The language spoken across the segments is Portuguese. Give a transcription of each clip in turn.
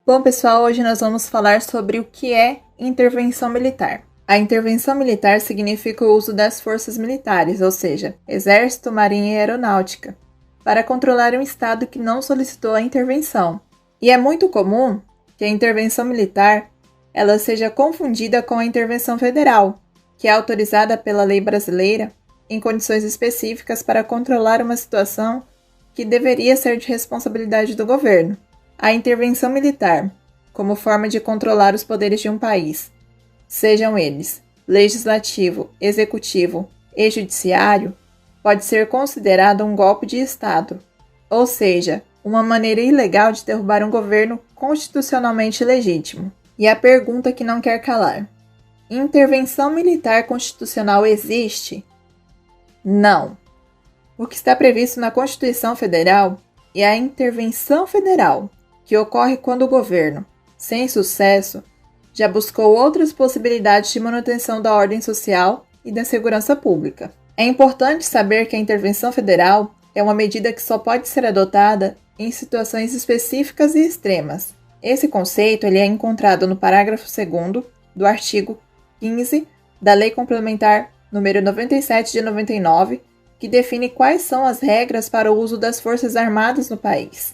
Bom, pessoal, hoje nós vamos falar sobre o que é intervenção militar. A intervenção militar significa o uso das forças militares, ou seja, exército, marinha e aeronáutica, para controlar um estado que não solicitou a intervenção. E é muito comum que a intervenção militar ela seja confundida com a intervenção federal, que é autorizada pela lei brasileira em condições específicas para controlar uma situação que deveria ser de responsabilidade do governo. A intervenção militar, como forma de controlar os poderes de um país, sejam eles legislativo, executivo e judiciário, pode ser considerado um golpe de Estado, ou seja, uma maneira ilegal de derrubar um governo constitucionalmente legítimo. E a pergunta que não quer calar: intervenção militar constitucional existe? Não. O que está previsto na Constituição Federal é a intervenção federal, que ocorre quando o governo, sem sucesso, já buscou outras possibilidades de manutenção da ordem social e da segurança pública. É importante saber que a intervenção federal é uma medida que só pode ser adotada em situações específicas e extremas. Esse conceito é encontrado no parágrafo 2º do artigo 15 da Lei Complementar número 97 de 99, que define quais são as regras para o uso das Forças Armadas no país.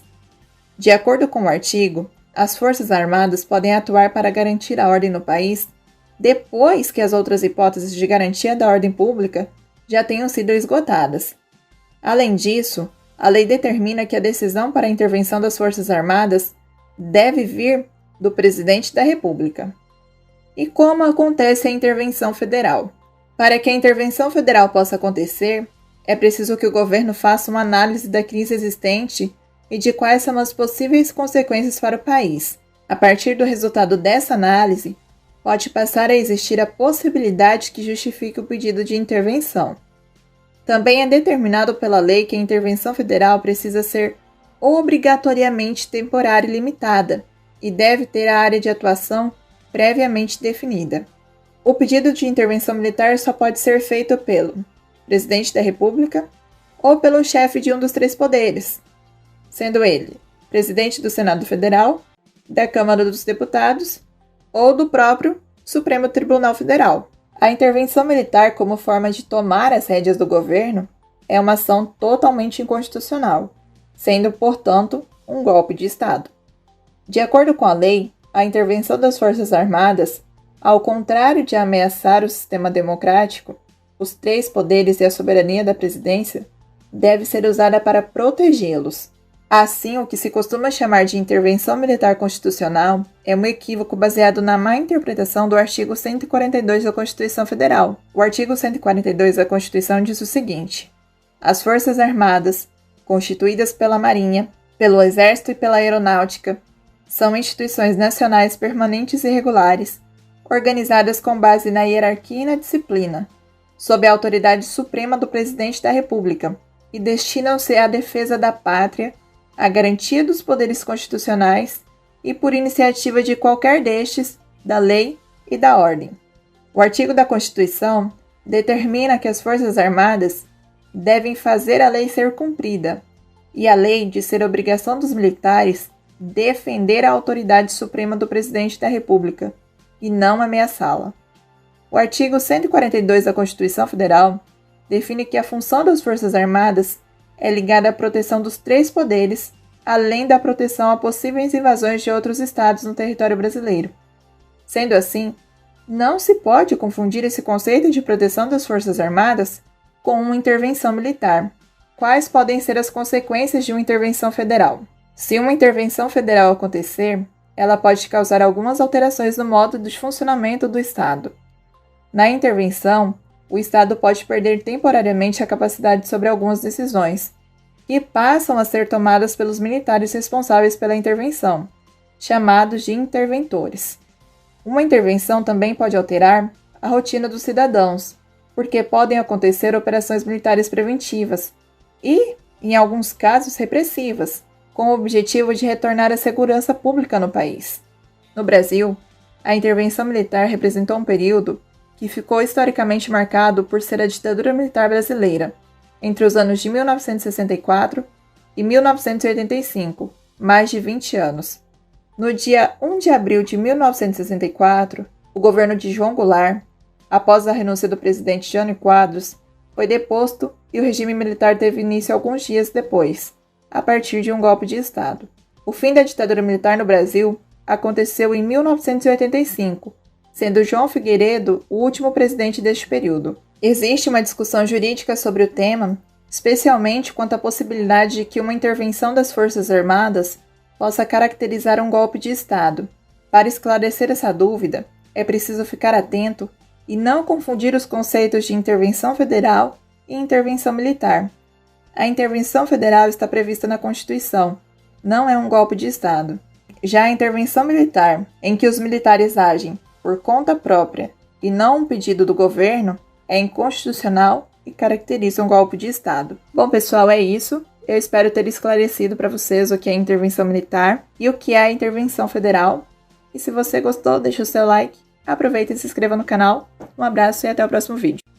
De acordo com o artigo, as Forças Armadas podem atuar para garantir a ordem no país depois que as outras hipóteses de garantia da ordem pública já tenham sido esgotadas. Além disso, a lei determina que a decisão para a intervenção das Forças Armadas deve vir do Presidente da República. E como acontece a intervenção federal? Para que a intervenção federal possa acontecer, é preciso que o governo faça uma análise da crise existente e de quais são as possíveis consequências para o país. A partir do resultado dessa análise, pode passar a existir a possibilidade que justifique o pedido de intervenção. Também é determinado pela lei que a intervenção federal precisa ser obrigatoriamente temporária e limitada e deve ter a área de atuação previamente definida. O pedido de intervenção militar só pode ser feito pelo Presidente da República ou pelo chefe de um dos três poderes, sendo ele Presidente do Senado Federal, da Câmara dos Deputados ou do próprio Supremo Tribunal Federal. A intervenção militar como forma de tomar as rédeas do governo é uma ação totalmente inconstitucional, sendo, portanto, um golpe de Estado. De acordo com a lei, a intervenção das Forças Armadas, ao contrário de ameaçar o sistema democrático, os três poderes e a soberania da presidência, deve ser usada para protegê-los. Assim, o que se costuma chamar de intervenção militar constitucional é um equívoco baseado na má interpretação do artigo 142 da Constituição Federal. O artigo 142 da Constituição diz o seguinte: as Forças Armadas, constituídas pela Marinha, pelo Exército e pela Aeronáutica, são instituições nacionais permanentes e regulares, organizadas com base na hierarquia e na disciplina, sob a autoridade suprema do Presidente da República, e destinam-se à defesa da pátria, à garantia dos poderes constitucionais e, por iniciativa de qualquer destes, da lei e da ordem. O artigo da Constituição determina que as Forças Armadas devem fazer a lei ser cumprida, e a lei de ser obrigação dos militares defender a autoridade suprema do Presidente da República, e não ameaçá-la. O artigo 142 da Constituição Federal define que a função das Forças Armadas é ligada à proteção dos três poderes, além da proteção a possíveis invasões de outros estados no território brasileiro. Sendo assim, não se pode confundir esse conceito de proteção das Forças Armadas com uma intervenção militar. Quais podem ser as consequências de uma intervenção federal? Se uma intervenção federal acontecer, ela pode causar algumas alterações no modo de funcionamento do Estado. Na intervenção, o Estado pode perder temporariamente a capacidade sobre algumas decisões, que passam a ser tomadas pelos militares responsáveis pela intervenção, chamados de interventores. Uma intervenção também pode alterar a rotina dos cidadãos, porque podem acontecer operações militares preventivas e, em alguns casos, repressivas, com o objetivo de retornar a segurança pública no país. No Brasil, a intervenção militar representou um período que ficou historicamente marcado por ser a ditadura militar brasileira, entre os anos de 1964 e 1985, mais de 20 anos. No dia 1 de abril de 1964, o governo de João Goulart, após a renúncia do presidente Jânio Quadros, foi deposto e o regime militar teve início alguns dias depois, a partir de um golpe de Estado. O fim da ditadura militar no Brasil aconteceu em 1985, sendo João Figueiredo o último presidente deste período. Existe uma discussão jurídica sobre o tema, especialmente quanto à possibilidade de que uma intervenção das Forças Armadas possa caracterizar um golpe de Estado. Para esclarecer essa dúvida, é preciso ficar atento e não confundir os conceitos de intervenção federal e intervenção militar. A intervenção federal está prevista na Constituição, não é um golpe de Estado. Já a intervenção militar, em que os militares agem por conta própria e não um pedido do governo, é inconstitucional e caracteriza um golpe de Estado. Bom, pessoal, é isso. Eu espero ter esclarecido para vocês o que é intervenção militar e o que é a intervenção federal. E se você gostou, deixa o seu like, aproveita e se inscreva no canal. Um abraço e até o próximo vídeo.